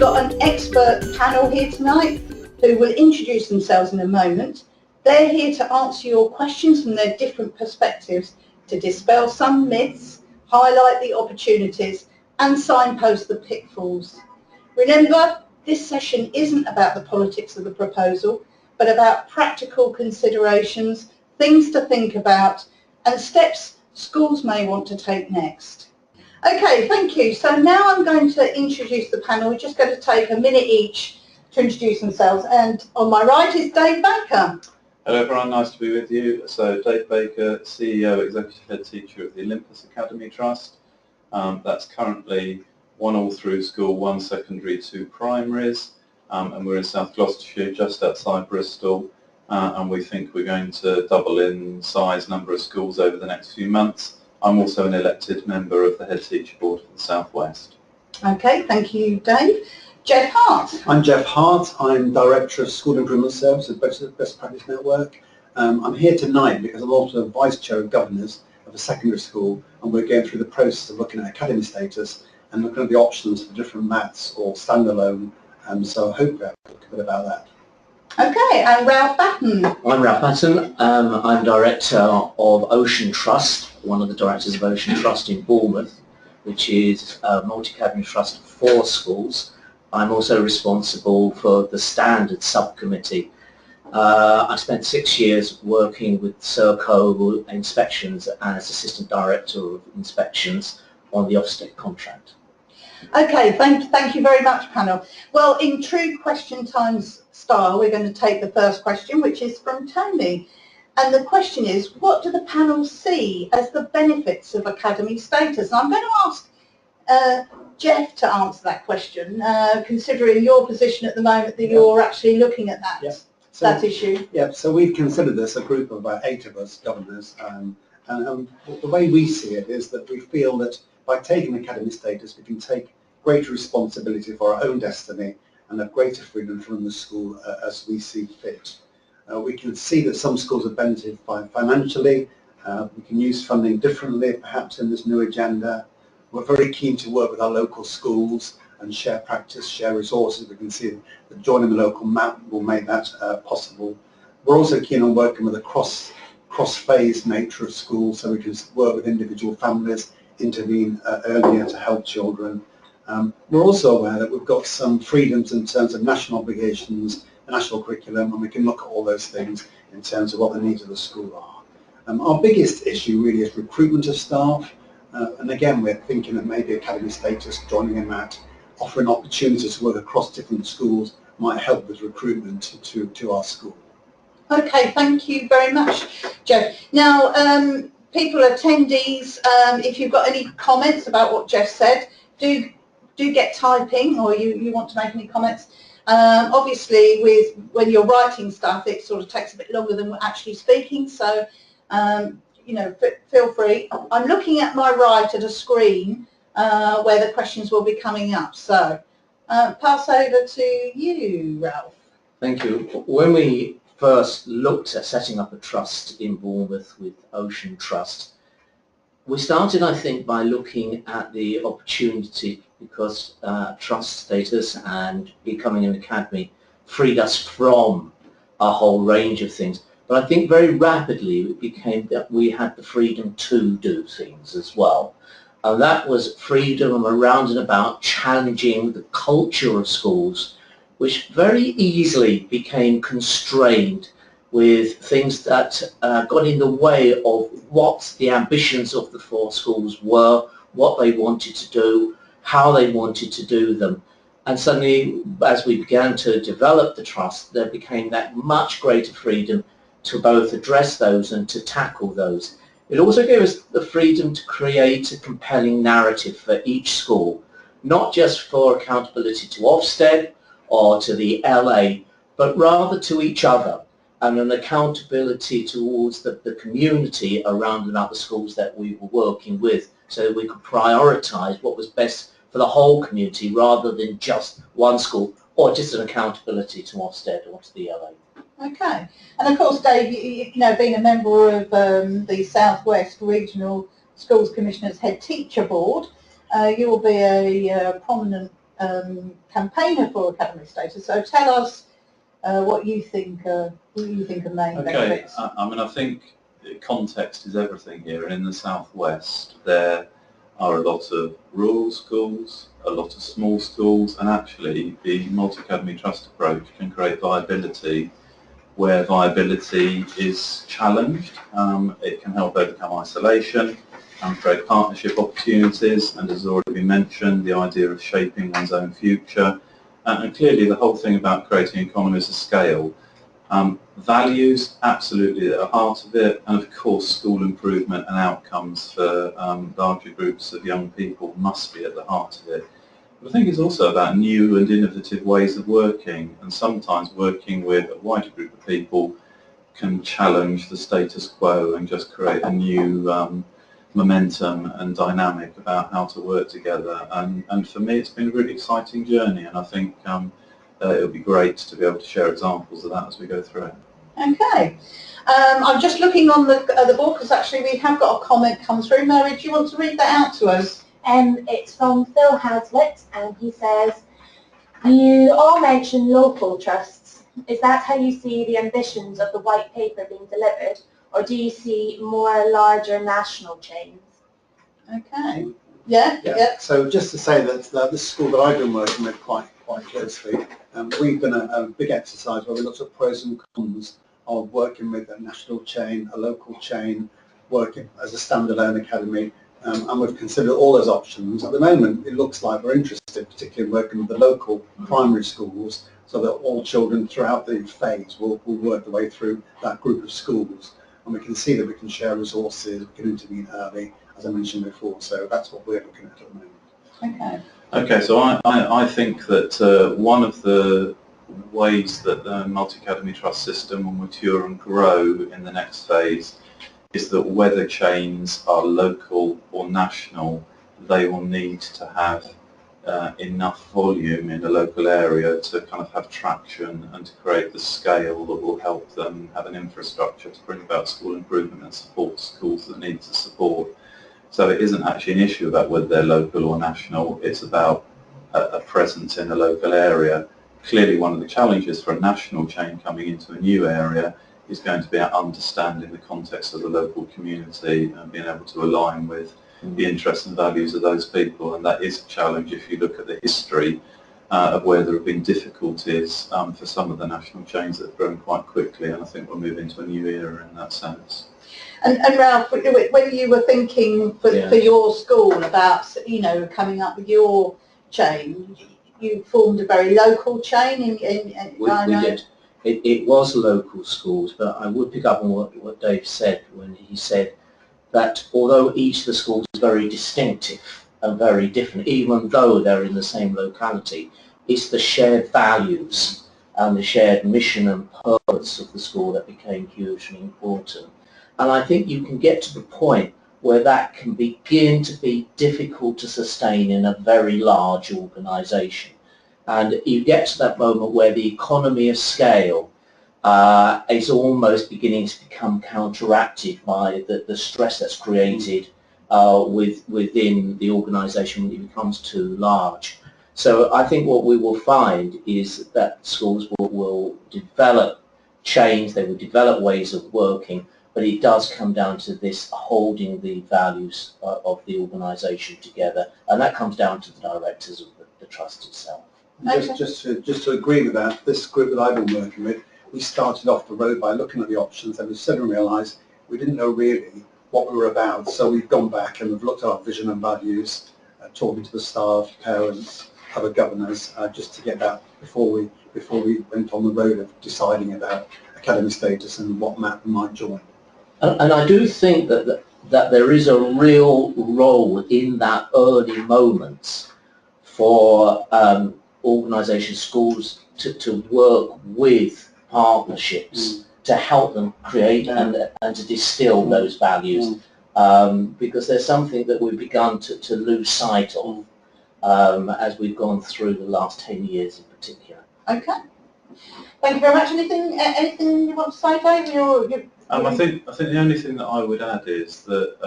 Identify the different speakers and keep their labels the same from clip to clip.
Speaker 1: got an expert panel here tonight who will introduce themselves in a moment. They're here to answer your questions from their different perspectives, to dispel some myths, highlight the opportunities and signpost the pitfalls. Remember, this session isn't about the politics of the proposal, but about practical considerations, things to think about and steps schools may want to take next. Okay, thank you. So now I'm going to introduce the panel. We're just going to take a minute each to introduce themselves. And on my right is Dave Baker.
Speaker 2: Hello everyone, nice to be with you. So Dave Baker, CEO, Executive Head Teacher of the Olympus Academy Trust. That's currently 1 all through school, 1 secondary, 2 primaries. And we're in South Gloucestershire, just outside Bristol. And we think we're going to double in size number of schools over the next few months. I'm also an elected member of the Head Teacher Board for the South West.
Speaker 1: Okay, thank you, Dave. Jeff Hart.
Speaker 3: I'm Jeff Hart. I'm Director of School Improvement Services at Best Practice Network. I'm here tonight because I'm also Vice Chair of Governors of a secondary school, and we're going through the process of looking at academy status and looking at the options for different maths or standalone. So I hope we'll talk a bit about that.
Speaker 1: Okay, and Ralph Batten.
Speaker 4: I'm Ralph Batten. I'm Director of Ocean Trust, one of the directors of Ocean Trust in Bournemouth, which is a multi-academy trust for schools. I'm also responsible for the standards subcommittee. I spent 6 years working with Serco Inspections as Assistant Director of Inspections on the Ofsted contract.
Speaker 1: Okay, thank you very much, panel. Well, in true question times style, we're going to take the first question, which is from Tony. And the question is, what do the panel see as the benefits of academy status? And I'm going to ask Jeff to answer that question, considering your position at the moment that you're actually looking at that, that issue.
Speaker 3: Yeah, so we've considered this, a group of about 8 of us governors, and the way we see it is that we feel that by taking academy status we can take greater responsibility for our own destiny and have greater freedom to run the school as we see fit. We can see that some schools have benefited financially. We can use funding differently perhaps in this new agenda. We're very keen to work with our local schools and share practice, share resources. We can see that joining the local map will make that possible. We're also keen on working with a cross-phase nature of schools, so we can work with individual families, intervene earlier to help children. We're also aware that we've got some freedoms in terms of national obligations, national curriculum, and we can look at all those things in terms of what the needs of the school are. Our biggest issue really is recruitment of staff. And again, we're thinking that maybe academy status, joining in that, offering opportunities to work across different schools might help with recruitment to our school. Okay,
Speaker 1: thank you very much, Jeff. Now, people, attendees, if you've got any comments about what Jeff said, do get typing, or you want to make any comments. Obviously, when you're writing stuff, it sort of takes a bit longer than actually speaking, so you know, feel free. I'm looking at my right at a screen where the questions will be coming up. So pass over to you, Ralph.
Speaker 4: Thank you. When we first looked at setting up a trust in Bournemouth with Ocean Trust, we started, I think, by looking at the opportunity because trust status and becoming an academy freed us from a whole range of things. But I think very rapidly it became that we had the freedom to do things as well. And that was freedom around and about challenging the culture of schools, which very easily became constrained with things that got in the way of what the ambitions of the 4 schools were, what they wanted to do, how they wanted to do them. And suddenly, as we began to develop the trust, there became that much greater freedom to both address those and to tackle those. It also gave us the freedom to create a compelling narrative for each school, not just for accountability to Ofsted or to the LA, but rather to each other, and an accountability towards the community around and about the schools that we were working with, so that we could prioritise what was best for the whole community rather than just one school or just an accountability to Ofsted or to the LA.
Speaker 1: Okay, and of course, Dave, you know, being a member of the South West Regional Schools Commissioners Head Teacher Board, you will be a prominent campaigner for academic status. So tell us what you think. Who you think are main benefits?
Speaker 2: I mean, I think context is everything here, and in the southwest there are a lot of rural schools, a lot of small schools, and actually the multi-academy trust approach can create viability where viability is challenged. It can help overcome isolation and create partnership opportunities, and as already been mentioned, the idea of shaping one's own future, and clearly the whole thing about creating economies of scale. Values, absolutely at the heart of it, and of course school improvement and outcomes for larger groups of young people must be at the heart of it. But I think it's also about new and innovative ways of working, and sometimes working with a wider group of people can challenge the status quo and just create a new momentum and dynamic about how to work together. And for me it's been a really exciting journey, and I think it would be great to be able to share examples of that as we go through it.
Speaker 1: Okay. I'm just looking on the board because actually we have got a comment come through. Mary, do you want to read that out to us?
Speaker 5: It's from Phil Hazlitt, and he says, you all mention local trusts. Is that how you see the ambitions of the white paper being delivered, or do you see more larger national chains?
Speaker 1: Okay. Yeah.
Speaker 3: So just to say that this school that I've been working with quite closely, we've done a big exercise where we looked at pros and cons of working with a national chain, a local chain, working as a standalone academy, and we've considered all those options. At the moment, it looks like we're interested, particularly in working with the local primary schools, so that all children throughout the phase will work their way through that group of schools. And we can see that we can share resources, we can intervene early, as I mentioned before. So that's what we're looking at the moment.
Speaker 2: Okay, so I think that one of the ways that the multi-academy trust system will mature and grow in the next phase is that whether chains are local or national, they will need to have enough volume in a local area to kind of have traction and to create the scale that will help them have an infrastructure to bring about school improvement and support schools that need the support. So it isn't actually an issue about whether they're local or national, it's about a presence in a local area. Clearly one of the challenges for a national chain coming into a new area is going to be understanding the context of the local community and being able to align with the interests and values of those people, and that is a challenge if you look at the history of where there have been difficulties for some of the national chains that have grown quite quickly, and I think we'll move into a new era in that sense.
Speaker 1: And Ralph, when you were thinking for your school about, coming up with your chain, you formed a very local chain
Speaker 4: We did. It was local schools, but I would pick up on what Dave said when he said that although each of the schools is very distinctive and very different, even though they're in the same locality, it's the shared values and the shared mission and purpose of the school that became hugely important. And I think you can get to the point where that can begin to be difficult to sustain in a very large organisation. And you get to that moment where the economy of scale is almost beginning to become counteracted by the stress that's created within the organisation when it becomes too large. So I think what we will find is that schools will develop chains, they will develop ways of working, but it does come down to this holding the values of the organisation together, and that comes down to the directors of the trust itself.
Speaker 1: Okay.
Speaker 3: Just to agree with that, this group that I've been working with, we started off the road by looking at the options, and we suddenly realised we didn't know really what we were about. So we've gone back and we've looked at our vision and values, talking to the staff, parents, other governors, just to get that before we went on the road of deciding about academy status and what map we might join.
Speaker 4: And I do think that there is a real role in that early moments for organisations, schools to work with partnerships to help them create and to distill those values, because there's something that we've begun to lose sight of as we've gone through the last 10 years in particular.
Speaker 1: Okay. Thank you very much. Anything you want to say, Dave?
Speaker 2: I think the only thing that I would add is that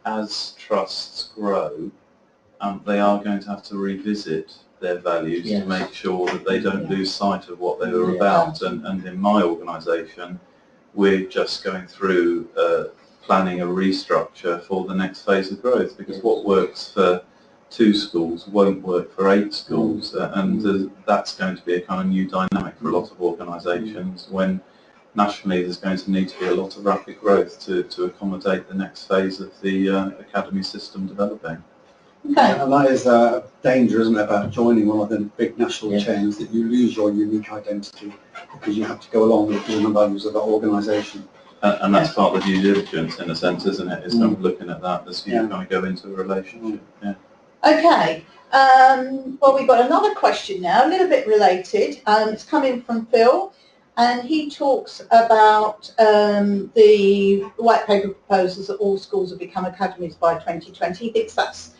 Speaker 2: as trusts grow, they are going to have to revisit their values
Speaker 4: Yes.
Speaker 2: to make sure that they don't lose sight of what they were about. And in my organisation, we're just going through planning a restructure for the next phase of growth, because what works for 2 schools won't work for 8 schools, and that's going to be a kind of new dynamic for a lot of organisations, when nationally there's going to need to be a lot of rapid growth to accommodate the next phase of the academy system developing.
Speaker 1: Okay.
Speaker 3: And that is a danger, isn't it, about joining one of the big national chains, that you lose your unique identity because you have to go along with the values of that organisation.
Speaker 2: And that's part of the due diligence, in a sense, isn't it? Is kind of looking at that as you kind of go into a relationship.
Speaker 1: Okay. Well, we've got another question now, a little bit related. It's coming from Phil, and he talks about the white paper proposals that all schools will become academies by 2020. He thinks that's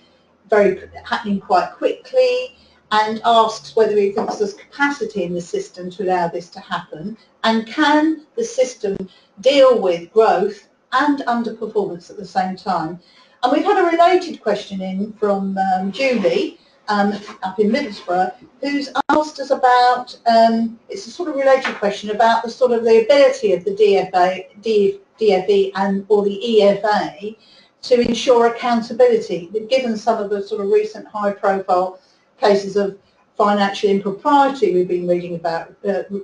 Speaker 1: happening quite quickly, and asks whether he thinks there's capacity in the system to allow this to happen, and can the system deal with growth and underperformance at the same time. And we've had a related question in from Judy up in Middlesbrough, who's asked us about, it's a sort of related question about the sort of the ability of the DFE and or the EFA to ensure accountability, given some of the sort of recent high-profile cases of financial impropriety we've been reading about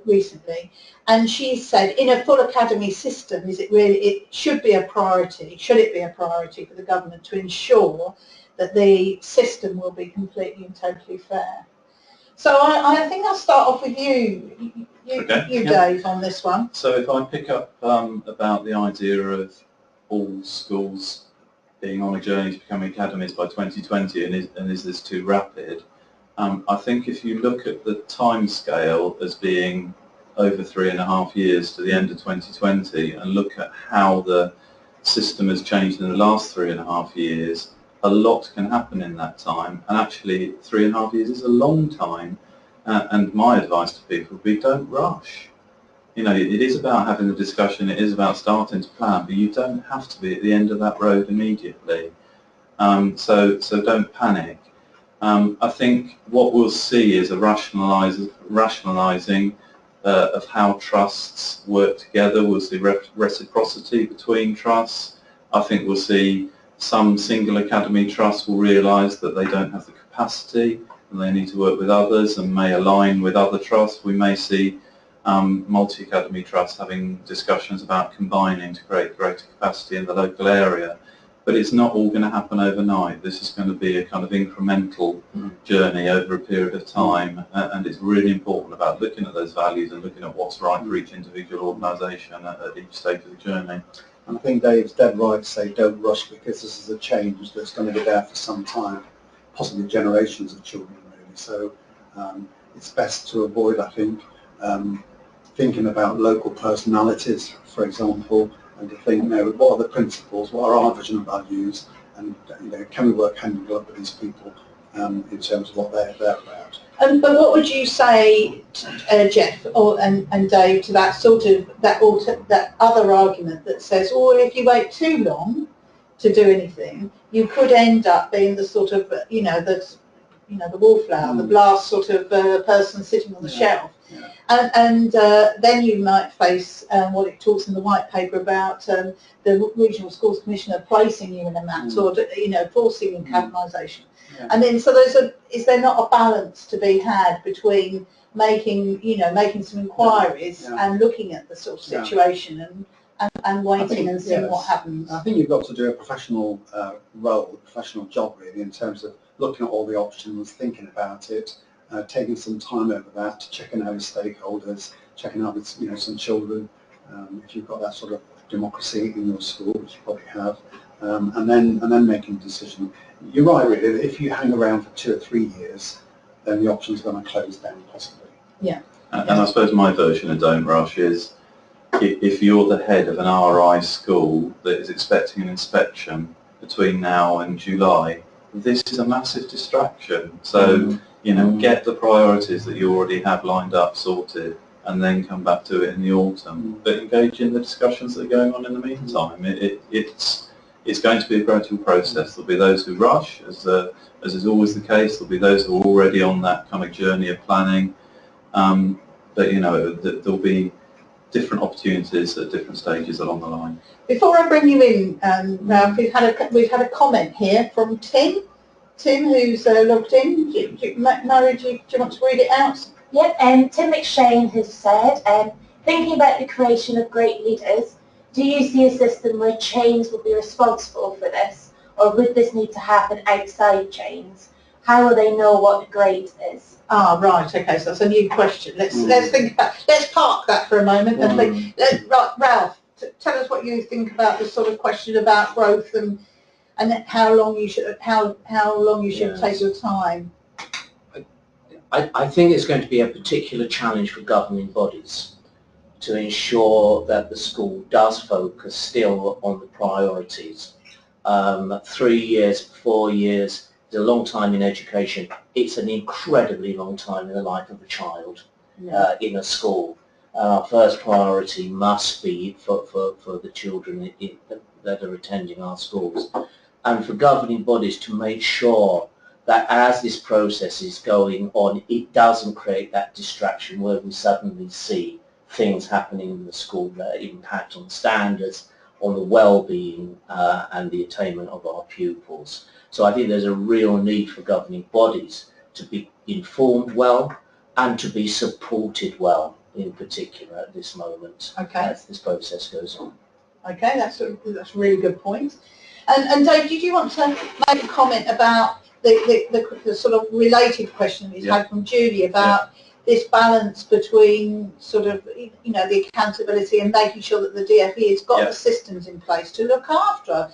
Speaker 1: recently. And she said, in a full academy system, it should be a priority for the government to ensure that the system will be completely and totally fair? So I think I'll start off with you, Dave, on this one.
Speaker 2: So if I pick up about the idea of all schools being on a journey to becoming academies by 2020, and is this too rapid? I think if you look at the time scale as being over 3.5 years to the end of 2020, and look at how the system has changed in the last 3.5 years, a lot can happen in that time. And actually 3.5 years is a long time, and my advice to people would be, don't rush. You know, it is about having the discussion, it is about starting to plan, but you don't have to be at the end of that road immediately. So don't panic. I think what we'll see is a rationalising of how trusts work together. We'll see reciprocity between trusts. I think we'll see some single academy trusts will realise that they don't have the capacity and they need to work with others and may align with other trusts. We may see multi-academy trusts having discussions about combining to create greater capacity in the local area. But it's not all going to happen overnight. This is going to be a kind of incremental journey over a period of time, and it's really important about looking at those values and looking at what's right for each individual organisation at each stage of the journey.
Speaker 3: And I think Dave's dead right to say don't rush, because this is a change that's going to be there for some time, possibly generations of children really. So it's best to avoid, I think, thinking about local personalities, for example, and to think, what are the principles, what are our vision and values, and can we work hand in glove with these people in terms of what they're about.
Speaker 1: But what would you say, Jeff and Dave, to that sort of that other argument that says, oh, if you wait too long to do anything, you could end up being the sort of the wallflower, the last sort of person sitting on the shelf.
Speaker 3: Yeah.
Speaker 1: And then you might face what it talks in the white paper about the Regional Schools Commissioner placing you in a mat or forcing academisation.
Speaker 3: Yeah.
Speaker 1: And then so is there not a balance to be had between making some inquiries and looking at the sort of situation and waiting and seeing what happens?
Speaker 3: I think you've got to do a professional role, a professional job really, in terms of looking at all the options, thinking about it, taking some time over that, checking out with stakeholders, checking out with some children, if you've got that sort of democracy in your school, which you probably have, and then making a decision. You're right really, if you hang around for 2 or 3 years, then the options are going to close down possibly.
Speaker 1: Yeah.
Speaker 2: And I suppose my version of don't rush is, if you're the head of an RI school that is expecting an inspection between now and July, this is a massive distraction. So get the priorities that you already have lined up sorted, and then come back to it in the autumn. But engage in the discussions that are going on in the meantime. it's going to be a gradual process. There'll be those who rush, as is always the case. There'll be those who are already on that kind of journey of planning. But you know, there'll be different opportunities at different stages along the line.
Speaker 1: Before I bring you in, Ralph, we've had a comment here from Tim. Tim, who's logged in. Mary, do you want to read it out?
Speaker 5: Yep, Tim McShane has said, thinking about the creation of great leaders, do you see a system where chains will be responsible for this, or would this need to happen outside chains? How will they know what the grade is?
Speaker 1: Ah, right. Okay, so that's a new question. Let's think about. Let's park that for a moment and think. Right, Ralph, tell us what you think about this sort of question about growth and how long you should take your time.
Speaker 4: I think it's going to be a particular challenge for governing bodies to ensure that the school does focus still on the priorities. 3 years, 4 years is a long time in education. It's an incredibly long time in the life of a child in a school. Our first priority must be for the children that are attending our schools, and for governing bodies to make sure that as this process is going on, it doesn't create that distraction where we suddenly see things happening in the school that impact on standards, on the well-being and the attainment of our pupils. So I think there's a real need for governing bodies to be informed well and to be supported well, in particular at this moment, as this process goes on.
Speaker 1: Okay, that's a really good point. And Dave, did you want to make a comment about the sort of related question we've had from Judy about this balance between sort of, you know, the accountability and making sure that the DFE has got the systems in place to look after,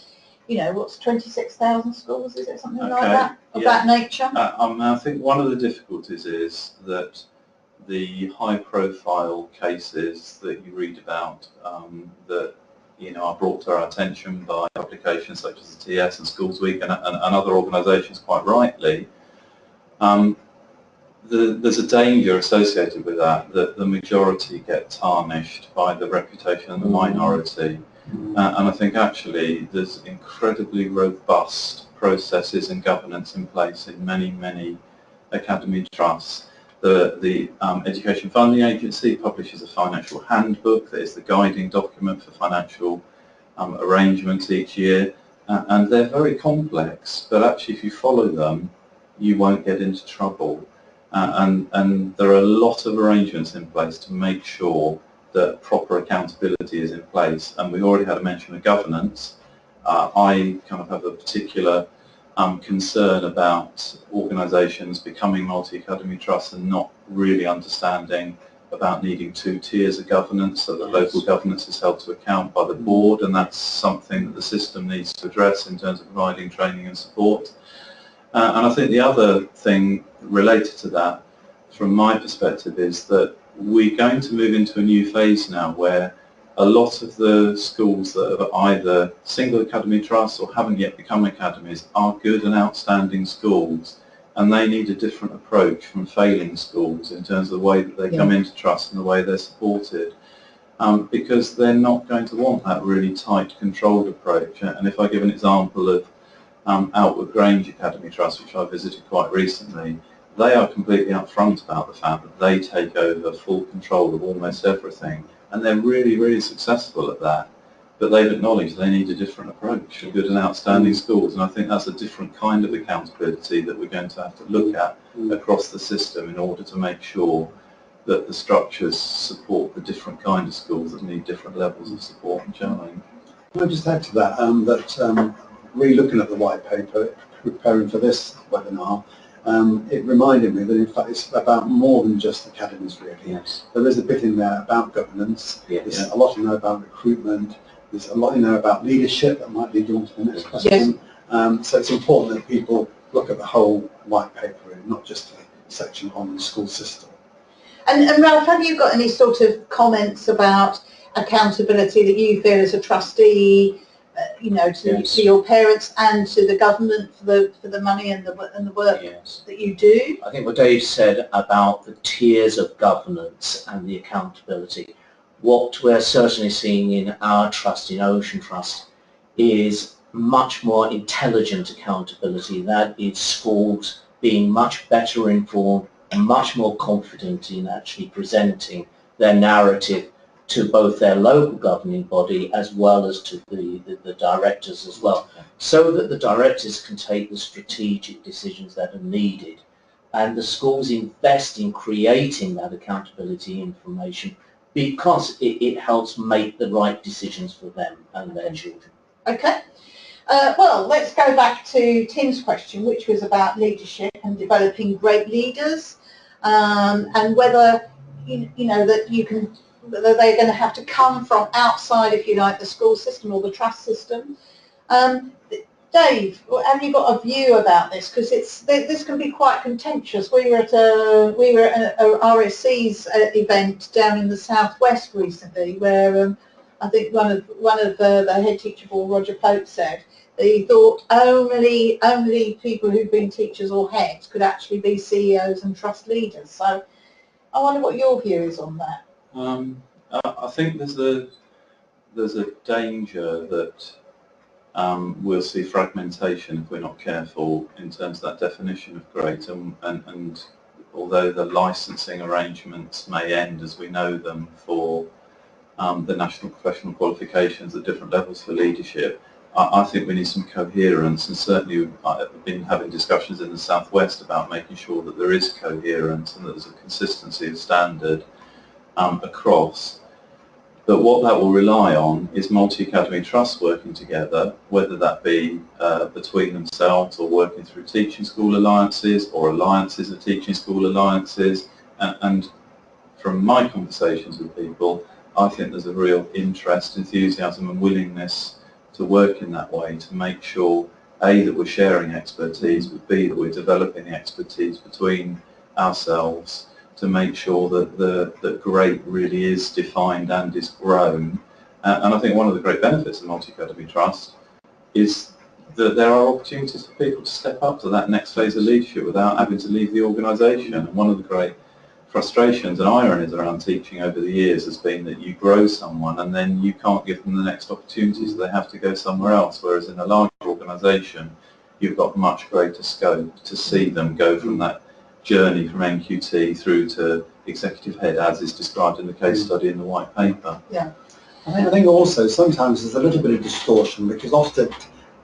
Speaker 1: you know, what's 26,000 schools, is it something like that, of that nature?
Speaker 2: I think one of the difficulties is that the high-profile cases that you read about that, you know, are brought to our attention by publications such as the TS and Schools Week and other organisations, quite rightly, there's a danger associated with that the majority get tarnished by the reputation of the minority. And I think actually there's incredibly robust processes and governance in place in many academy trusts. The Education Funding Agency publishes a financial handbook that is the guiding document for financial arrangements each year, and they're very complex, but actually if you follow them you won't get into trouble. And there are a lot of arrangements in place to make sure that proper accountability is in place, and we already had a mention of governance. I kind of have a particular concern about organisations becoming multi-academy trusts and not really understanding about needing 2 tiers of governance, so that local governance is held to account by the board, and that's something that the system needs to address in terms of providing training and support. And I think the other thing related to that, from my perspective, is that we're going to move into a new phase now where a lot of the schools that are either single academy trusts or haven't yet become academies are good and outstanding schools, and they need a different approach from failing schools in terms of the way that they come into trust and the way they're supported, because they're not going to want that really tight, controlled approach. And if I give an example of Outward Grange Academy Trust, which I visited quite recently, they are completely upfront about the fact that they take over full control of almost everything, and they're really successful at that. But they've acknowledged they need a different approach for good and outstanding schools, and I think that's a different kind of accountability that we're going to have to look at across the system in order to make sure that the structures support the different kind of schools that need different levels of support and challenge.
Speaker 3: Can I just add to that, really looking at the white paper, preparing for this webinar, it reminded me that in fact it's about more than just academies really.
Speaker 4: Yes.
Speaker 3: There is a bit in there about governance, there's a lot in there about recruitment, there's a lot in there about leadership that might lead you on to the next question. So it's important that people look at the whole white paper and not just a section on the school system.
Speaker 1: And Ralph, have you got any sort of comments about accountability that you feel as a trustee, you know, to your parents and to the government for the money and the work that you do?
Speaker 4: I think what Dave said about the tiers of governance and the accountability, what we're certainly seeing in our trust, in Ocean Trust, is much more intelligent accountability. That is schools being much better informed and much more confident in actually presenting their narrative to both their local governing body as well as to the directors as well, so that the directors can take the strategic decisions that are needed. And the schools invest in creating that accountability information because it helps make the right decisions for them and their children.
Speaker 1: Okay. Well, let's go back to Tim's question, which was about leadership and developing great leaders, and whether you know that you can, whether they're going to have to come from outside, if you like, the school system or the trust system. Dave, have you got a view about this? Because this can be quite contentious. We were at a RSC's event down in the southwest recently, where I think one of the head teacher, Roger Pope, said that he thought only people who've been teachers or heads could actually be CEOs and trust leaders. So I wonder what your view is on that.
Speaker 2: I think there's a danger that we'll see fragmentation if we're not careful in terms of that definition of great, and although the licensing arrangements may end as we know them for the national professional qualifications at different levels for leadership, I think we need some coherence, and certainly I've been having discussions in the southwest about making sure that there is coherence and that there's a consistency of standard across. But what that will rely on is multi-academy trusts working together, whether that be between themselves or working through teaching school alliances or alliances of teaching school alliances. And from my conversations with people, I think there's a real interest, enthusiasm and willingness to work in that way to make sure, A, that we're sharing expertise, but B, that we're developing the expertise between ourselves to make sure that the great really is defined and is grown. And I think one of the great benefits of multi-academy trust is that there are opportunities for people to step up to that next phase of leadership without having to leave the organisation. And one of the great frustrations and ironies around teaching over the years has been that you grow someone and then you can't give them the next opportunity, so they have to go somewhere else, whereas in a larger organisation you've got much greater scope to see them go from that journey from NQT through to executive head, as is described in the case study in the white paper.
Speaker 1: Yeah.
Speaker 3: I think also sometimes there's a little bit of distortion because often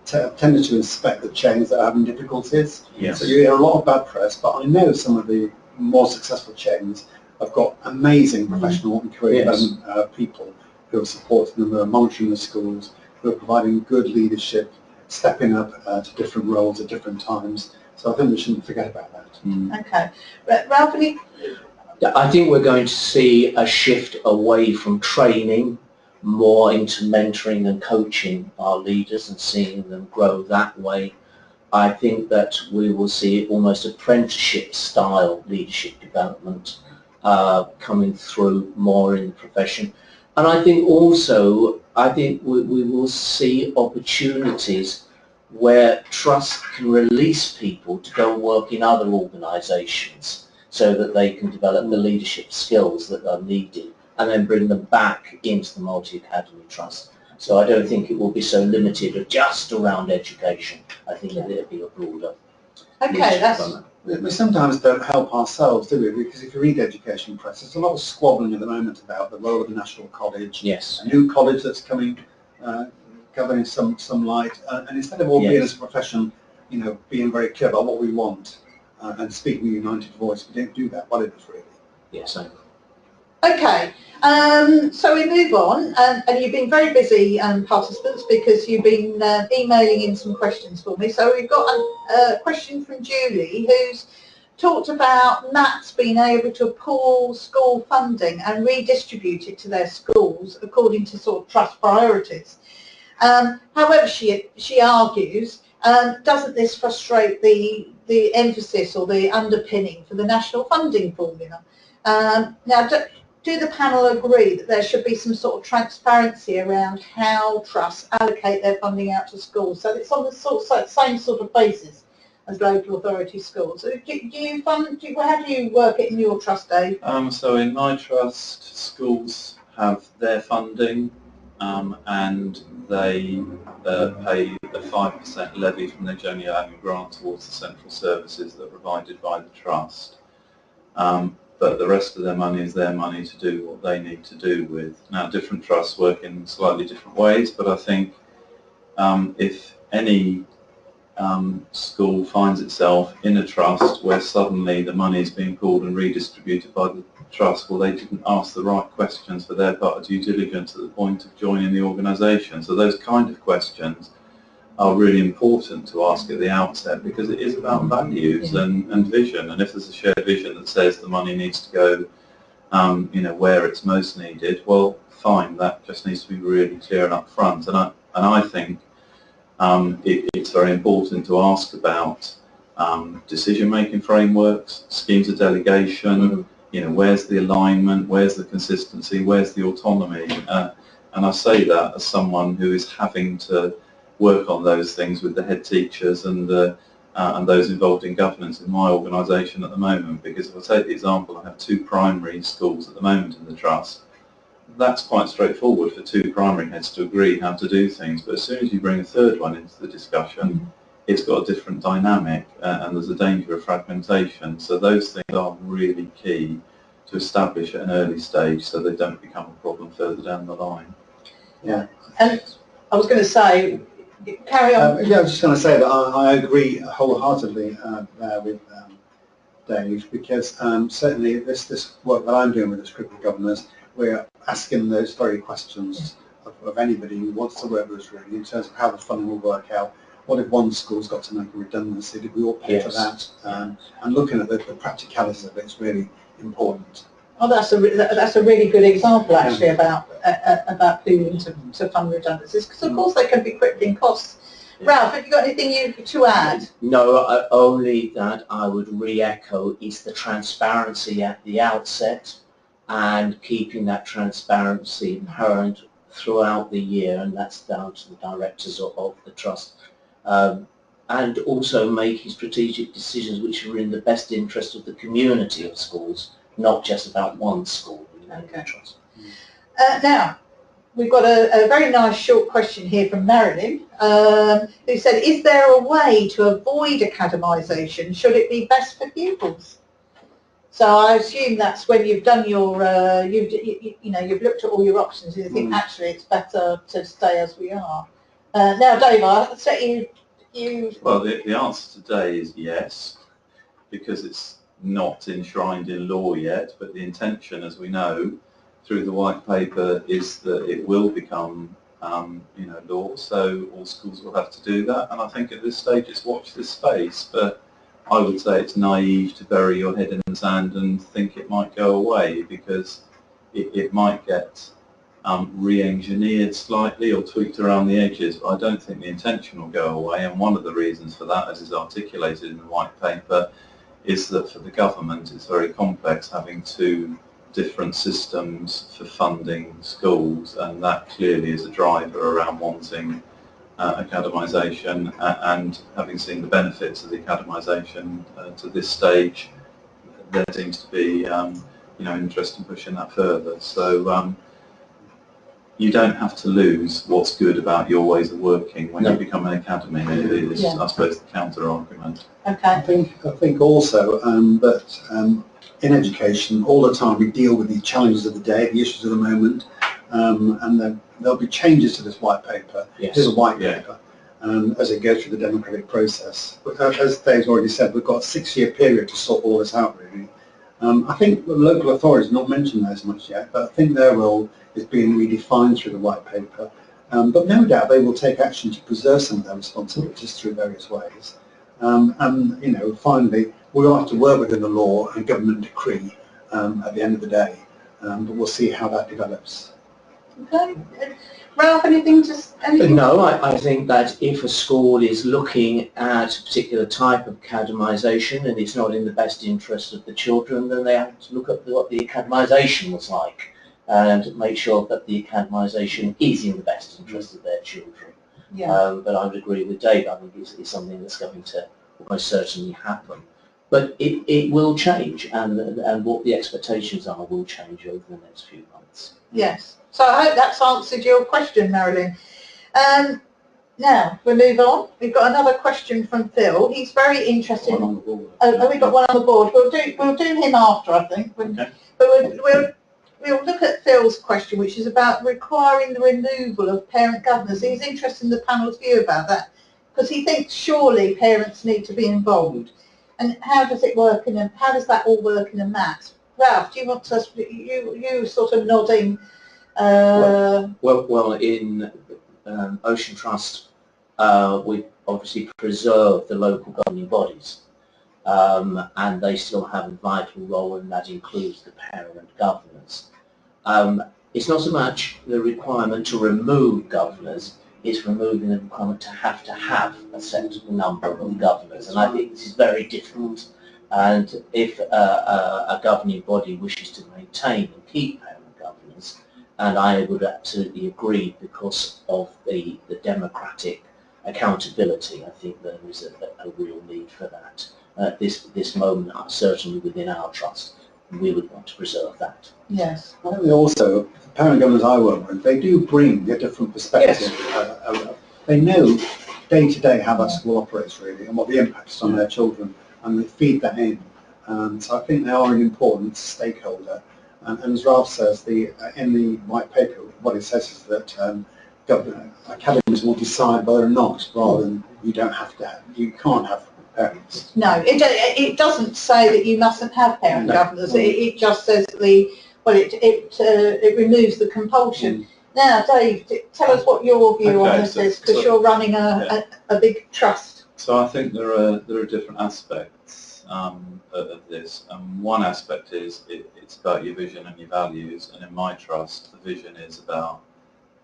Speaker 3: tended to inspect the chains that are having difficulties.
Speaker 2: Yes.
Speaker 3: So you hear a lot of bad press, but I know some of the more successful chains have got amazing professional and career development people who are supporting them, who are monitoring the schools, who are providing good leadership, stepping up to different roles at different times. So I think we shouldn't forget about that.
Speaker 1: Okay. Ralph,
Speaker 4: I think we're going to see a shift away from training more into mentoring and coaching our leaders and seeing them grow that way. I think that we will see almost apprenticeship style leadership development coming through more in the profession. And I think also, we will see opportunities where trust can release people to go and work in other organisations so that they can develop the leadership skills that are needed and then bring them back into the multi-academy trust. So I don't think it will be so limited or just around education. I think that it'll be a broader.
Speaker 1: okay,
Speaker 3: We sometimes don't help ourselves, do we? Because if you read education press, there's a lot of squabbling at the moment about the role of the National College.
Speaker 4: Yes.
Speaker 3: A new college that's coming, gathering some light, and instead of all being as a profession, being very clear about what we want and speaking a united voice, we don't do that well enough, really.
Speaker 4: Yes, I know.
Speaker 1: Okay, so we move on, and you've been very busy, participants, because you've been emailing in some questions for me. So we've got a question from Judy, who's talked about Nats being able to pool school funding and redistribute it to their schools according to sort of trust priorities. However, she argues, doesn't this frustrate the emphasis or the underpinning for the national funding formula? Now, do the panel agree that there should be some sort of transparency around how trusts allocate their funding out to schools, so it's on the same sort of basis as local authority schools? So how do you work it in your trust, Dave?
Speaker 2: So in my trust, schools have their funding and they pay a 5% levy from their general annual grant towards the central services that are provided by the trust. But the rest of their money is their money to do what they need to do with. Now, different trusts work in slightly different ways, but I think if any school finds itself in a trust where suddenly the money is being pulled and redistributed by the trust, well, they didn't ask the right questions for their part of due diligence at the point of joining the organisation. So those kind of questions are really important to ask at the outset, because it is about values and vision. And if there's a shared vision that says the money needs to go, where it's most needed, well, fine. That just needs to be really clear and upfront. And I think it's very important to ask about decision-making frameworks, schemes of delegation. Where's the alignment? Where's the consistency? Where's the autonomy? And I say that as someone who is having to work on those things with the head teachers and those involved in governance in my organisation at the moment. Because if I take the example, I have 2 primary schools at the moment in the trust. That's quite straightforward for 2 primary heads to agree how to do things. But as soon as you bring a third one into the discussion, it's got a different dynamic, and there's a danger of fragmentation. So those things are really key to establish at an early stage, so they don't become a problem further down the line.
Speaker 1: Yeah, and I was going to say, carry on.
Speaker 3: I was just going to say that I agree wholeheartedly with Dave, because certainly this work that I'm doing with the group of governors, we're asking those very questions of anybody who wants to work with us, really, in terms of how the funding will work out. What if one school's got to make a redundancy? Did we all pay for that? And looking at the practicalities of it is really important.
Speaker 1: Oh, that's a really good example, actually, about who to fund redundancies, because of course they can be crippling costs. Ralph, have you got anything to add?
Speaker 4: No, only that I would re-echo is the transparency at the outset and keeping that transparency inherent throughout the year, and that's down to the directors of the trust. And also making strategic decisions which are in the best interest of the community of schools, not just about one school within the trust.
Speaker 1: Now, we've got a very nice short question here from Marilyn, who said, is there a way to avoid academisation? Should it be best for pupils? So I assume that's when you've done your, you've looked at all your options and you think, actually, it's better to stay as we are. Now, Dave, I'll set you...
Speaker 2: Well, the answer today is yes, because it's not enshrined in law yet, but the intention, as we know, through the white paper, is that it will become, law. So all schools will have to do that, and I think at this stage it's watch this space. But I would say it's naive to bury your head in the sand and think it might go away, because it might get re-engineered slightly or tweaked around the edges, but I don't think the intention will go away. And one of the reasons for that, as is articulated in the white paper, is that for the government it's very complex having 2 different systems for funding schools, and that clearly is a driver around wanting academisation, and having seen the benefits of the academisation to this stage, there seems to be interest in pushing that further. So you don't have to lose what's good about your ways of working when you become an academy. Is, I suppose, the counter argument.
Speaker 1: Okay.
Speaker 3: I think also that in education, all the time we deal with the challenges of the day, the issues of the moment, and there'll be changes to this white paper.
Speaker 4: Yes.
Speaker 3: This is a white paper, as it goes through the democratic process. But as Dave's already said, we've got a 6-year period to sort all this out, really. I think the local authorities, not mentioned as much yet, but I think their role is being redefined through the white paper. But no doubt they will take action to preserve some of their responsibilities through various ways. And finally, we will have to work within the law and government decree at the end of the day, but we'll see how that develops.
Speaker 1: Okay. Ralph, anything?
Speaker 4: No, I think that if a school is looking at a particular type of academisation and it's not in the best interest of the children, then they have to look at what the academisation was like and make sure that the academisation is in the best interest of their children. Yeah. But I would agree with Dave. I think it's something that's going to almost certainly happen. But it will change, and what the expectations are will change over the next few months.
Speaker 1: Yes. So I hope that's answered your question, Marilyn. Now, we'll move on. We've got another question from Phil. He's very interested.
Speaker 2: One on the board.
Speaker 1: Oh, we've got one on the board. We'll do him after, I think.
Speaker 2: Okay.
Speaker 1: But we'll look at Phil's question, which is about requiring the removal of parent governors. He's interested in the panel's view about that, because he thinks surely parents need to be involved. And how does it work how does that all work in a maths? Ralph, do you want to, you sort of nodding?
Speaker 4: Well, in Ocean Trust, we obviously preserve the local governing bodies, and they still have a vital role, and that includes the parent governors. It's not so much the requirement to remove governors, it's removing the requirement to have a set number of governors, and I think this is very different. And if a governing body wishes to maintain and keep parent governors, and I would absolutely agree because of the democratic accountability, I think there is a real need for that. At this moment, certainly within our trust, we would want to preserve that.
Speaker 1: Yes.
Speaker 3: I think also, the parent governors I work with, they do bring a different perspective. They know day to day how that school operates really, and what the impact is on their children, and they feed that in. So I think they are an important stakeholder. And as Ralph says, in the white paper, what it says is that academies will decide whether or not, rather than you can't have parents.
Speaker 1: No, it doesn't say that you mustn't have parent governors. It just says that it removes the compulsion. Now, Dave, tell us what your view on this is, because you're running a big trust.
Speaker 2: So I think there are different aspects of this. One aspect is it's about your vision and your values, and in my trust, the vision is about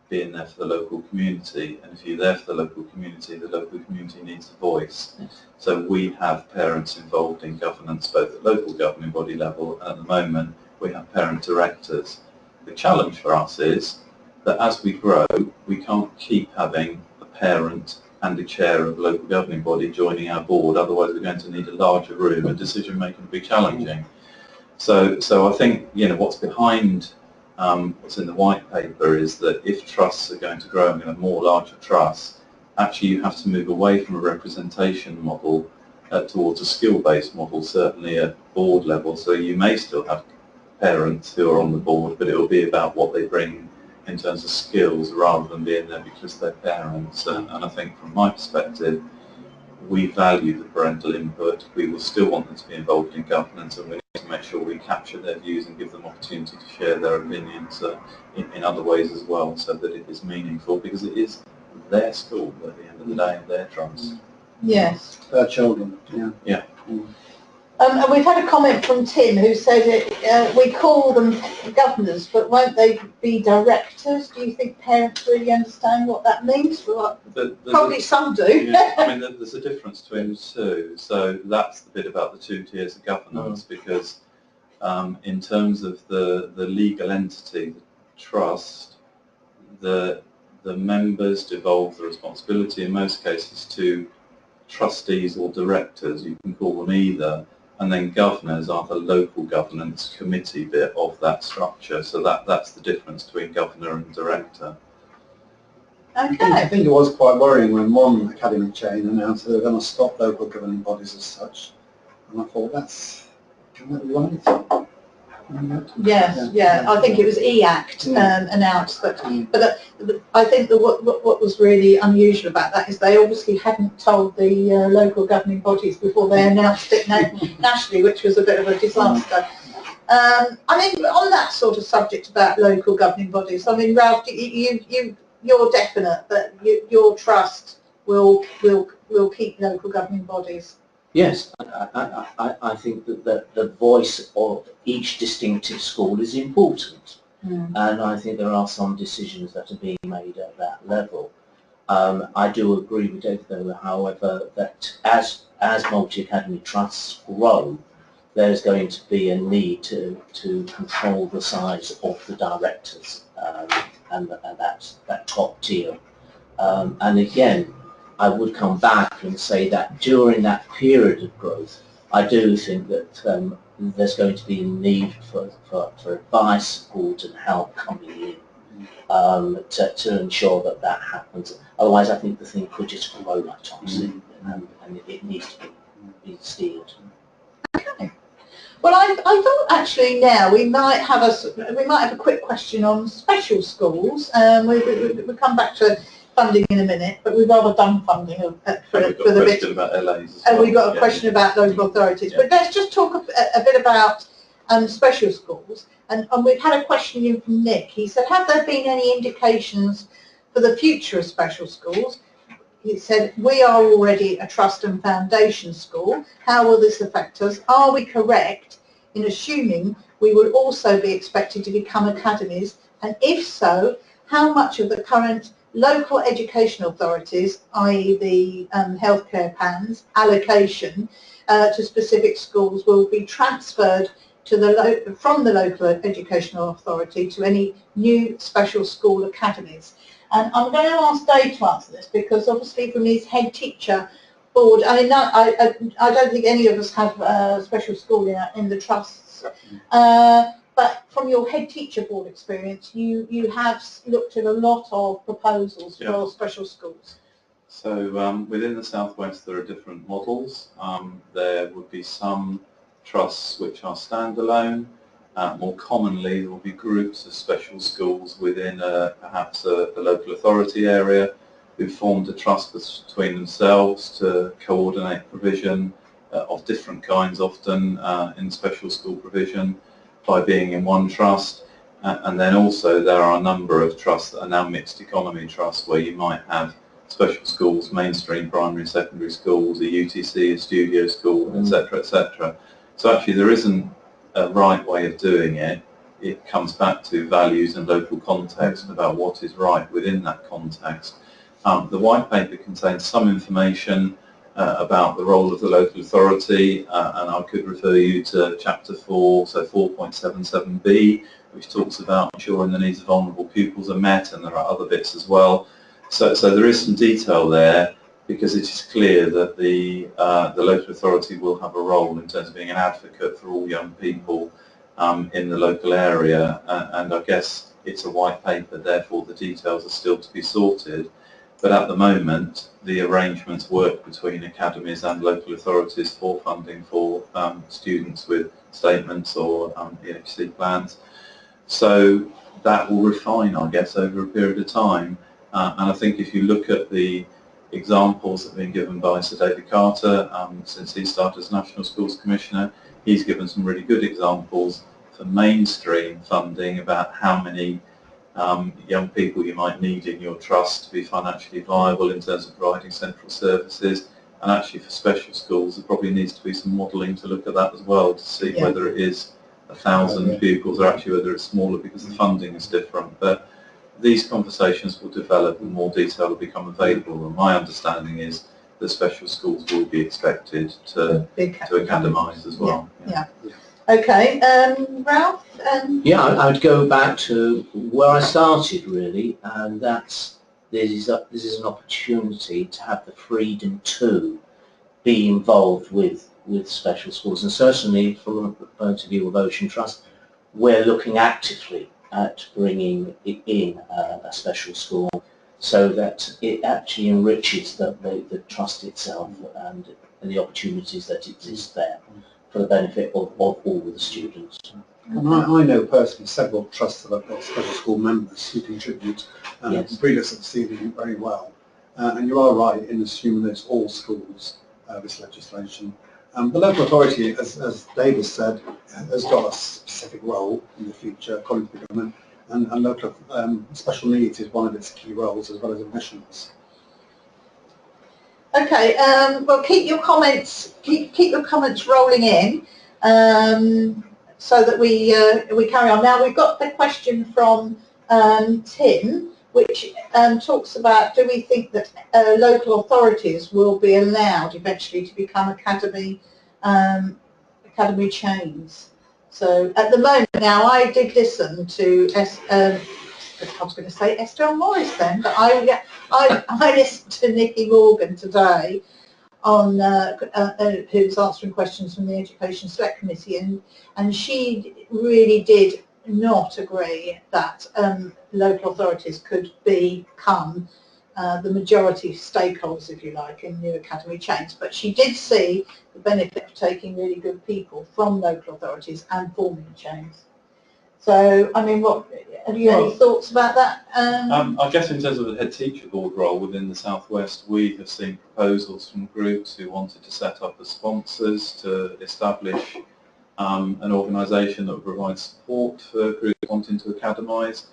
Speaker 2: being there for the local community, and if you're there for the local community needs a voice.
Speaker 4: Yes.
Speaker 2: So we have parents involved in governance both at local governing body level, and at the moment we have parent directors. The challenge for us is that as we grow, we can't keep having a parent and a chair of a local governing body joining our board, otherwise we're going to need a larger room and decision making will be challenging. So I think what's behind what's in the white paper is that if trusts are going to grow and have more larger trusts, actually you have to move away from a representation model towards a skill-based model, certainly at board level. So you may still have parents who are on the board, but it will be about what they bring in terms of skills rather than being there because they're parents. And I think from my perspective, we value the parental input. We will still want them to be involved in governance, and we need to make sure we capture their views and give them opportunity to share their opinions in other ways as well, so that it is meaningful, because it is their school at the end of the day and their trust.
Speaker 1: Yes.
Speaker 3: Their children,
Speaker 2: Yeah.
Speaker 1: And we've had a comment from Tim who said we call them governors, but won't they be directors? Do you think parents really understand what that means? Probably some do.
Speaker 2: Yeah, I mean, there's a difference between the two. So that's the bit about the 2 tiers of governance, because in terms of the legal entity, the trust, the members devolve the responsibility in most cases to trustees or directors. You can call them either. And then governors are the local governance committee bit of that structure. So that's the difference between governor and director.
Speaker 1: Okay.
Speaker 3: I think it was quite worrying when one academic chain announced that they were going to stop local governing bodies as such. And I thought, can that be right?
Speaker 1: Yes, yeah. I think it was EACT announced that. But I think that what was really unusual about that is they obviously hadn't told the local governing bodies before they announced it nationally, which was a bit of a disaster. I mean, on that sort of subject about local governing bodies, I mean, Ralph, you're definite that your trust will keep local governing bodies.
Speaker 4: Yes, I think that the voice of each distinctive school is important, and I think there are some decisions that are being made at that level. I do agree with Dave, though, however, that as multi-academy trusts grow, there's going to be a need to control the size of the directors and that top tier. And again, I would come back and say that during that period of growth, I do think that there's going to be a need for advice, support and help coming in to ensure that that happens. Otherwise I think the thing could just grow like Tom said, and it needs to be steered.
Speaker 1: Okay. Well, I thought actually now we might have a quick question on special schools. We'll come back to funding in a minute, but we've rather done funding for the bit.
Speaker 2: About LAs
Speaker 1: and we've got a question about local authorities. But let's just talk a bit about special schools. And we've had a question in from Nick. He said, have there been any indications for the future of special schools? He said, we are already a trust and foundation school. How will this affect us? Are we correct in assuming we will also be expected to become academies? And if so, how much of the current local education authorities, i.e. the healthcare PANs, allocation to specific schools will be transferred to from the local educational authority to any new special school academies? And I'm going to ask Dave to answer this because obviously from his head teacher board, I mean, I don't think any of us have a special school in the trusts, but from your head teacher board experience, you have looked at a lot of proposals for special schools.
Speaker 2: So within the Southwest there are different models. There would be some trusts which are standalone. More commonly there will be groups of special schools within perhaps the local authority area who've formed a trust between themselves to coordinate provision of different kinds, often in special school provision, by being in one trust. And then also there are a number of trusts that are now mixed economy trusts where you might have special schools, mainstream primary and secondary schools, a UTC, a studio school, etc., etc. So actually there isn't a right way of doing it. It comes back to values and local context about what is right within that context. The white paper contains some information about the role of the local authority, and I could refer you to chapter 4, so 4.77b, which talks about ensuring the needs of vulnerable pupils are met, and there are other bits as well. So there is some detail there, because it is clear that the local authority will have a role in terms of being an advocate for all young people in the local area, and I guess it's a white paper, therefore the details are still to be sorted. But at the moment, the arrangements work between academies and local authorities for funding for students with statements or EHC plans. So that will refine, I guess, over a period of time. And I think if you look at the examples that have been given by Sir David Carter since he started as National Schools Commissioner, he's given some really good examples for mainstream funding about how many young people you might need in your trust to be financially viable in terms of providing central services. And actually for special schools there probably needs to be some modelling to look at that as well, to see whether it is 1,000 pupils or actually whether it's smaller because the funding is different. But these conversations will develop and more detail will become available, and my understanding is that special schools will be expected to academise as well.
Speaker 1: Okay, Ralph?
Speaker 4: Yeah, I would go back to where I started really, and that's this is an opportunity to have the freedom to be involved with special schools, and certainly from a point of view of Ocean Trust, we're looking actively at bringing in a special school so that it actually enriches the trust itself and the opportunities that exist there for the benefit of all the students.
Speaker 3: And I know personally several trusts that have got special school members who contribute. Breeders have seen it very well. And you are right in assuming that it's all schools, this legislation. The local authority, as David said, has got a specific role in the future according to the government, and local special needs is one of its key roles as well as admissions.
Speaker 1: Okay, well keep your comments rolling in so that we carry on. Now we've got the question from Tim, which talks about, do we think that local authorities will be allowed eventually to become academy chains? So at the moment now, I did listen to I was going to say Estelle Morris then, but I listened to Nicky Morgan today who was answering questions from the Education Select Committee, and she really did not agree that local authorities could become the majority stakeholders, if you like, in new academy change. But she did see the benefit of taking really good people from local authorities and forming chains. So, I mean, what have you any thoughts about that?
Speaker 2: I guess in terms of the head teacher board role within the South West, we have seen proposals from groups who wanted to set up as sponsors to establish an organisation that would provide support for groups wanting to academise.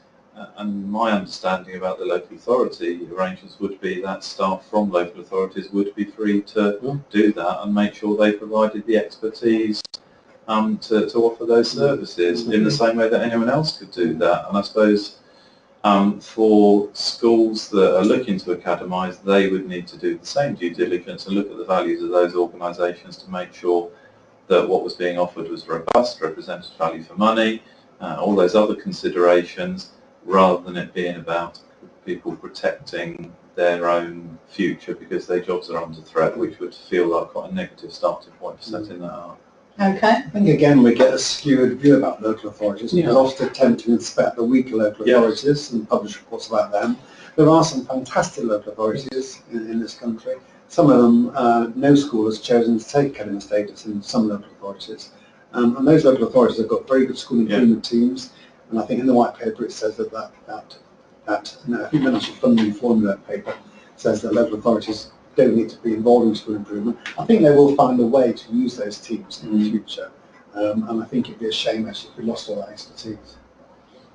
Speaker 2: And my understanding about the local authority arrangements would be that staff from local authorities would be free to do that and make sure they provided the expertise to offer those services in the same way that anyone else could do that. And I suppose for schools that are looking to academise, they would need to do the same due diligence and look at the values of those organisations to make sure that what was being offered was robust, represented value for money, all those other considerations, rather than it being about people protecting their own future because their jobs are under threat, which would feel like quite a negative starting point for setting that up.
Speaker 1: Okay.
Speaker 3: I think again we get a skewed view about local authorities. We often tend to inspect the weaker local authorities and publish reports about them. There are some fantastic local authorities in this country. Some of them, no school has chosen to take academy status in some local authorities. And those local authorities have got very good school improvement teams. And I think in the white paper it says that I think the National Funding Formula paper says that local authorities don't need to be involved in school improvement. I think they will find a way to use those teams in the future. And I think it'd be a shame actually if we lost all that expertise.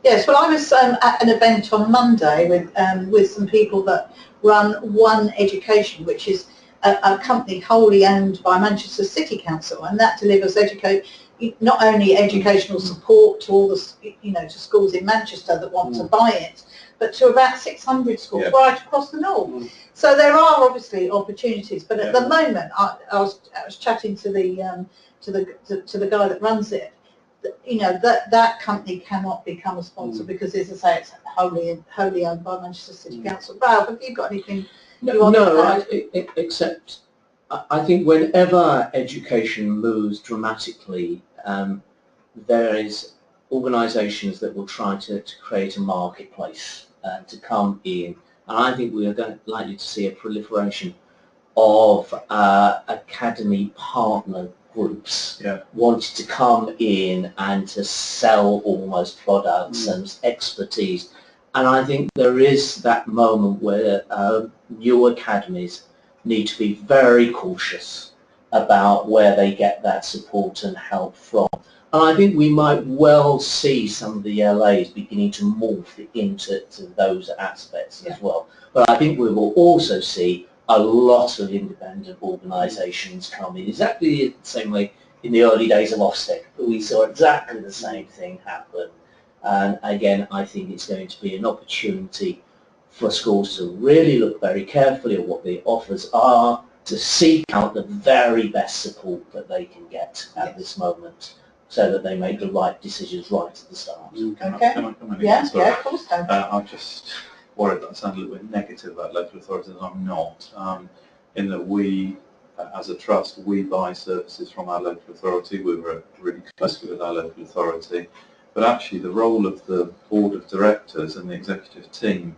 Speaker 1: Yes, well, I was at an event on Monday with some people that run One Education, which is a company wholly owned by Manchester City Council, and that delivers not only educational support to all the to schools in Manchester that want to buy it, but to about 600 schools right across the north. So there are obviously opportunities, but at the moment, I was chatting to the guy that runs it. That company cannot become a sponsor because, as I say, it's wholly owned by Manchester City Council. Ralph, have you got anything?
Speaker 4: Except I think whenever education moves dramatically, there is organisations that will try to create a marketplace to come in, and I think we are likely to see a proliferation of academy partner groups wanting to come in and to sell almost products and expertise. And I think there is that moment where new academies need to be very cautious about where they get that support and help from. And I think we might well see some of the LAs beginning to morph into those aspects as well. But I think we will also see a lot of independent organisations come in, exactly the same way in the early days of Ofsted. We saw exactly the same thing happen. And again, I think it's going to be an opportunity for schools to really look very carefully at what the offers are, to seek out the very best support that they can get at this moment, so that they make the right decisions right at the start.
Speaker 1: Okay.
Speaker 2: Can I come in again?
Speaker 1: Yeah,
Speaker 2: Sorry.
Speaker 1: of course.
Speaker 2: I'm just worried that I sound a little bit negative about local authorities, and I'm not. In that we, as a trust, we buy services from our local authority. We work really closely with our local authority. But actually the role of the board of directors and the executive team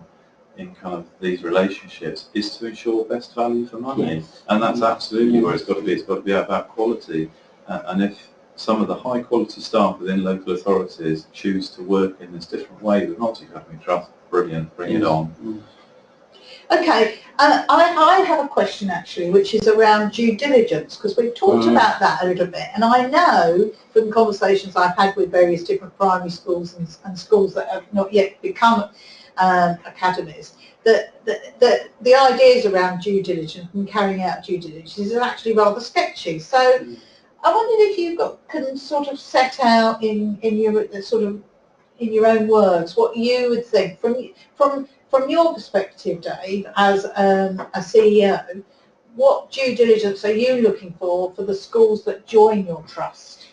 Speaker 2: in kind of these relationships is to ensure best value for money. And that's absolutely where it's got to be. It's got to be about quality. And if some of the high quality staff within local authorities choose to work in this different way with multi-academy trust, brilliant, bring it on.
Speaker 1: Okay, I have a question actually, which is around due diligence, because we've talked about that a little bit, and I know from conversations I've had with various different primary schools and schools that have not yet become academies, that the ideas around due diligence and carrying out due diligence are actually rather sketchy. So I wondered if you can sort of set out in your own words what you would think from your perspective, Dave, as a CEO, what due diligence are you looking for the schools that join your trust?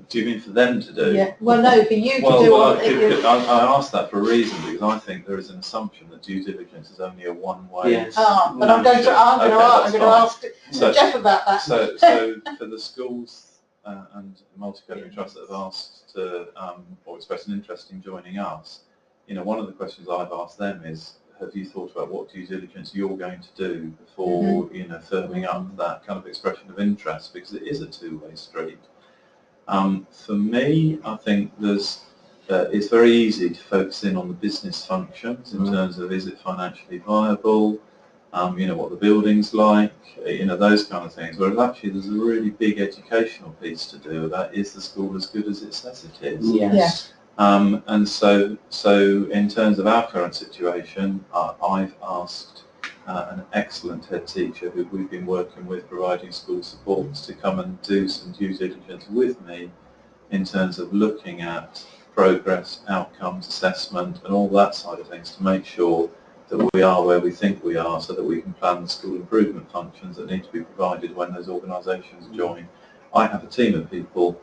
Speaker 2: Do you mean for them to do?
Speaker 1: Yeah. Well, no, for you to
Speaker 2: Well,
Speaker 1: do.
Speaker 2: I asked that for a reason, because I think there is an assumption that due diligence is only a one-way.
Speaker 4: Yes.
Speaker 1: But I'm going to ask Jeff about that.
Speaker 2: So for the schools and multi-academy trusts that have asked to or expressed an interest in joining us, one of the questions I've asked them is, have you thought about what due diligence you're going to do before firming up that kind of expression of interest, because it is a two-way street. For me, I think it's very easy to focus in on the business functions in terms of, is it financially viable, what the building's like, those kind of things, whereas actually there's a really big educational piece to do about, is the school as good as it says it is?
Speaker 4: Yes.
Speaker 2: And so in terms of our current situation, I've asked an excellent head teacher who we've been working with, providing school supports, to come and do some due diligence with me in terms of looking at progress, outcomes, assessment, and all that side of things, to make sure that we are where we think we are, so that we can plan the school improvement functions that need to be provided when those organisations join. I have a team of people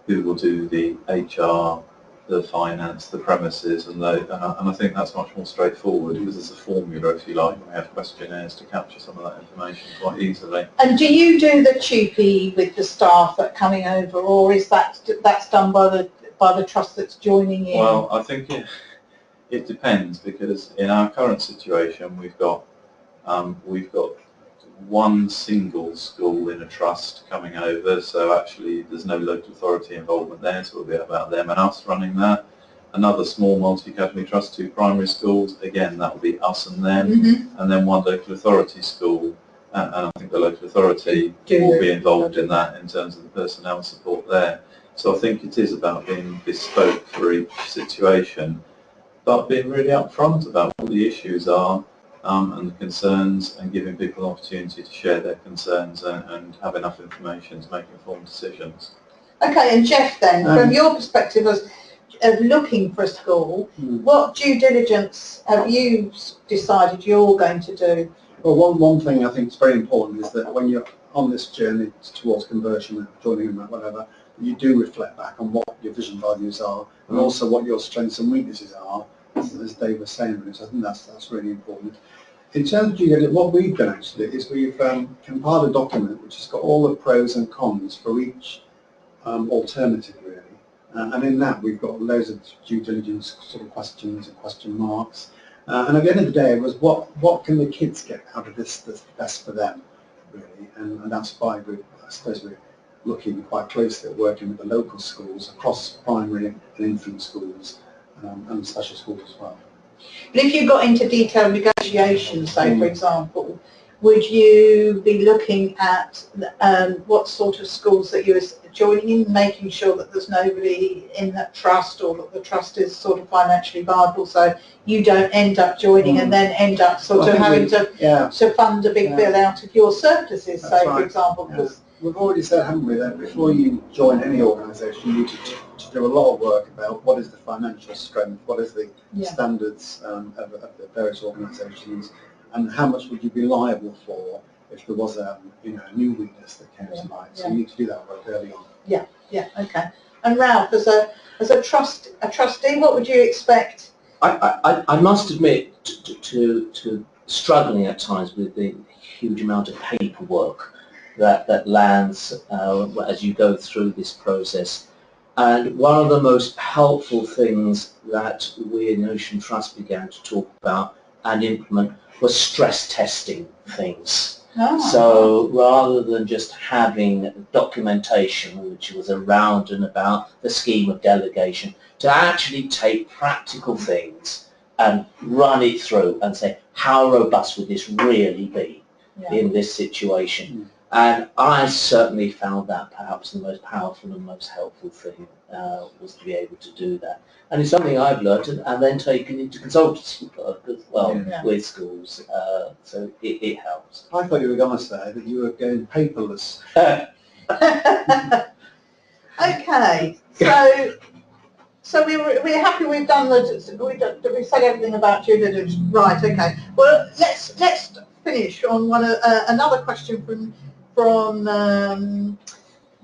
Speaker 2: who will do the HR, the finance, the premises, and I think that's much more straightforward, because there's a formula, if you like, and we have questionnaires to capture some of that information quite easily.
Speaker 1: And do you do the TUPE with the staff that are coming over, or is that's done by the trust that's joining in?
Speaker 2: Well, I think it depends, because in our current situation we've got one single school in a trust coming over, so actually there's no local authority involvement there, so it'll be about them and us running that. Another small multi-academy trust, 2 primary schools, again that will be us and them, and then one local authority school, and I think the local authority will be involved in that in terms of the personnel support there. So I think it is about being bespoke for each situation, but being really upfront about what the issues are, and the concerns, and giving people an opportunity to share their concerns and have enough information to make informed decisions.
Speaker 1: Okay, and Jeff then, from your perspective of looking for a school, what due diligence have you decided you're going to do?
Speaker 3: Well, one thing I think is very important is that when you're on this journey towards conversion, joining them, whatever, you do reflect back on what your vision values are, and also what your strengths and weaknesses are, as Dave was saying, because I think that's really important. In terms of due diligence, what we've done actually is we've compiled a document which has got all the pros and cons for each alternative, really. And in that we've got loads of due diligence sort of questions and question marks. And at the end of the day, it was what can the kids get out of this that's best for them, really. And that's why I suppose we're looking quite closely at working with the local schools across primary and infant schools, and special schools as well.
Speaker 1: But if you got into detailed negotiations, say for example, would you be looking at what sort of schools that you are joining in, making sure that there's nobody in that trust, or that the trust is sort of financially viable, so you don't end up joining and then end up sort of having to fund a big bill out of your surpluses, say for example.
Speaker 3: We've already said, haven't we, that before you join any organisation, you need to do a lot of work about what is the financial strength, what is the standards of the various organisations, and how much would you be liable for if there was a new weakness that came to light. So you need to do that work early on.
Speaker 1: Yeah, okay. And Ralph, as a trustee, what would you expect?
Speaker 4: I must admit to struggling at times with the huge amount of paperwork that lands as you go through this process. And one of the most helpful things that we in Ocean Trust began to talk about and implement was stress testing things. So rather than just having documentation which was around and about the scheme of delegation, to actually take practical things and run it through and say, how robust would this really be in this situation? And I certainly found that perhaps the most powerful and most helpful thing was to be able to do that. And it's something I've learnt and then taken into consultancy work as well with schools, so it helps.
Speaker 3: I thought you were going to say that you were going paperless.
Speaker 1: Okay, so we're happy we've done we've said everything about due diligence, right? Okay. Well, let's finish on another question from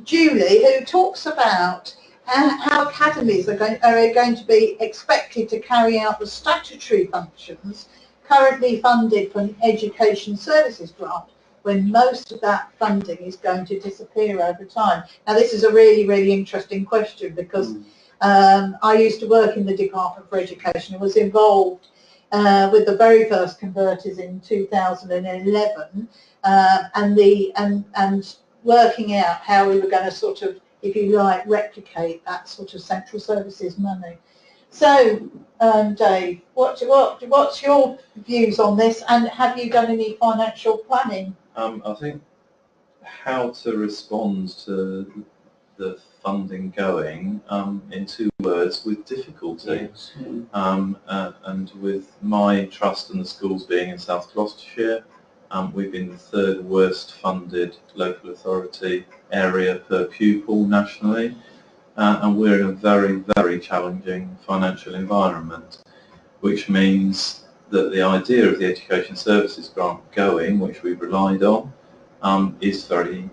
Speaker 1: Julie, who talks about how academies are going to be expected to carry out the statutory functions currently funded from the Education Services Grant, when most of that funding is going to disappear over time. Now, this is a really, really interesting question, because I used to work in the Department for Education and was involved with the very first converters in 2011, and working out how we were going to sort of, if you like, replicate that sort of central services money. So, Dave, what's your views on this, and have you done any financial planning?
Speaker 2: I think how to respond to the funding going, in 2 words, with difficulty.
Speaker 4: Yes.
Speaker 2: And with my trust and the schools being in South Gloucestershire, we've been the 3rd worst funded local authority area per pupil nationally, and we're in a very, very challenging financial environment, which means that the idea of the Education Services Grant going, which we've relied on, is very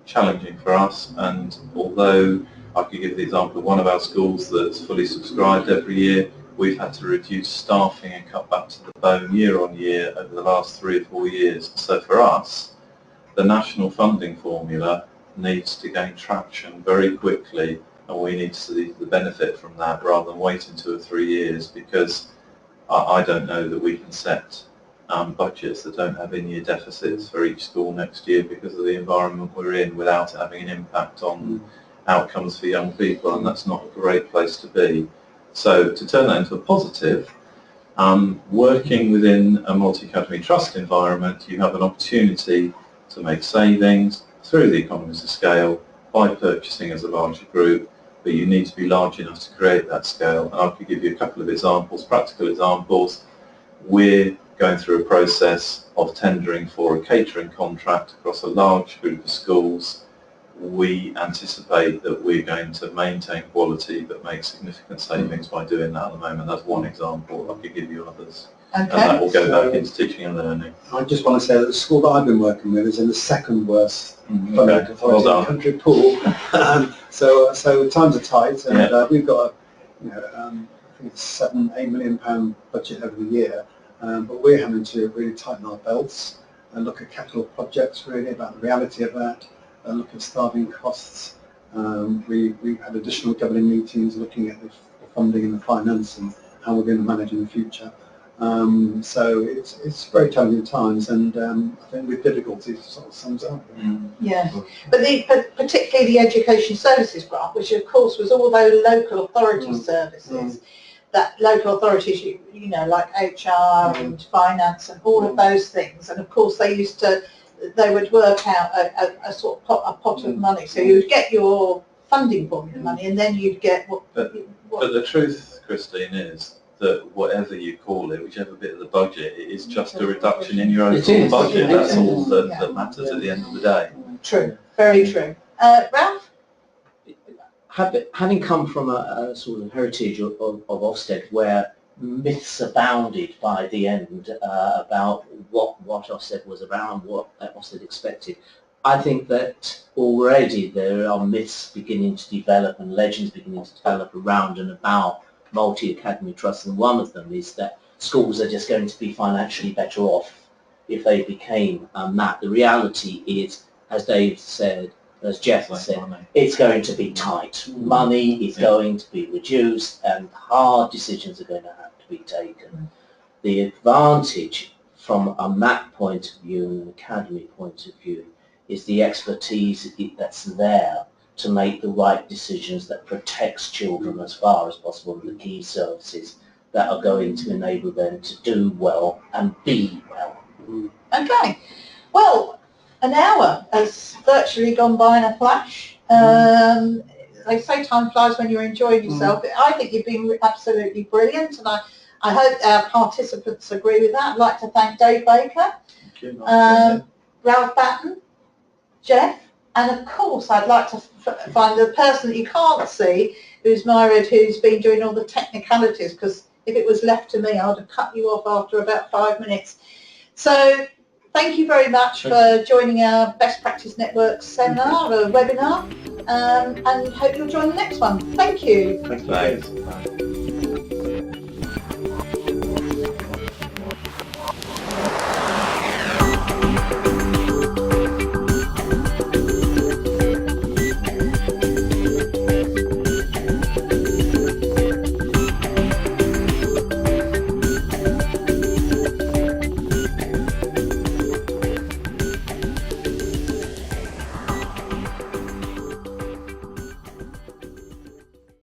Speaker 2: challenging for us. And although I could give the example of one of our schools that's fully subscribed every year, we've had to reduce staffing and cut back to the bone year on year over the last 3 or 4 years. So for us, the national funding formula needs to gain traction very quickly, and we need to see the benefit from that rather than waiting 2 or 3 years, because I don't know that we can set budgets that don't have in-year deficits for each school next year because of the environment we're in, without having an impact on outcomes for young people, and that's not a great place to be. So to turn that into a positive, working within a multi-academy trust environment, you have an opportunity to make savings through the economies of scale by purchasing as a larger group, but you need to be large enough to create that scale. And I could give you a couple of examples, practical examples. We're going through a process of tendering for a catering contract across a large group of schools. We anticipate that we're going to maintain quality but make significant savings by doing that at the moment. That's one example. I could give you others.
Speaker 1: Okay.
Speaker 2: And that will go back into teaching and learning.
Speaker 3: I just want to say that the school that I've been working with is in the 2nd worst funded authority in the country pool. So times are tight, and we've got I think it's £7-8 million budget over the year, but we're having to really tighten our belts and look at capital projects, really about the reality of that, and look at starving costs. We've had additional governing meetings looking at the funding and the finance and how we're going to manage in the future. So it's very challenging times, and I think with difficulties it sort of sums up.
Speaker 1: Yeah, but particularly the Education Services Grant, which of course was all those local authority services, that local authorities, you know, like HR and finance and all of those things, and of course they would work out a sort of a pot of money, so you would get your funding formula money, and then you'd get what.
Speaker 2: But the truth, Christine, is that whatever you call it, whichever bit of the budget, it is just a reduction in your overall budget. That's all that matters at the end of the day.
Speaker 1: True, very true. Ralph?
Speaker 4: Having come from a sort of heritage of Ofsted, where myths abounded by the end about what Ofsted was about and what Ofsted expected, I think that already there are myths beginning to develop and legends beginning to develop around and about multi-academy trusts, and one of them is that schools are just going to be financially better off if they became that. The reality is, as Dave said, as Jeff said, it's going to be tight. Money is going to be reduced, and hard decisions are going to have to be taken. The advantage from that point of view and an academy point of view is the expertise that's there to make the right decisions that protects children as far as possible, and the key services that are going to enable them to do well and be well.
Speaker 1: Okay. Well, an hour has virtually gone by in a flash. They say time flies when you're enjoying yourself. I think you've been absolutely brilliant, and I hope our participants agree with that. I'd like to thank Dave Baker, Ralph Batten, Jeff, and of course I'd like to find the person that you can't see, who's Myred, who's been doing all the technicalities, because if it was left to me I'd have cut you off after about 5 minutes. So thank you very much for joining our Best Practice Network seminar or webinar. and hope you'll join the next one. Thank you.
Speaker 3: Thank you.
Speaker 2: Thanks.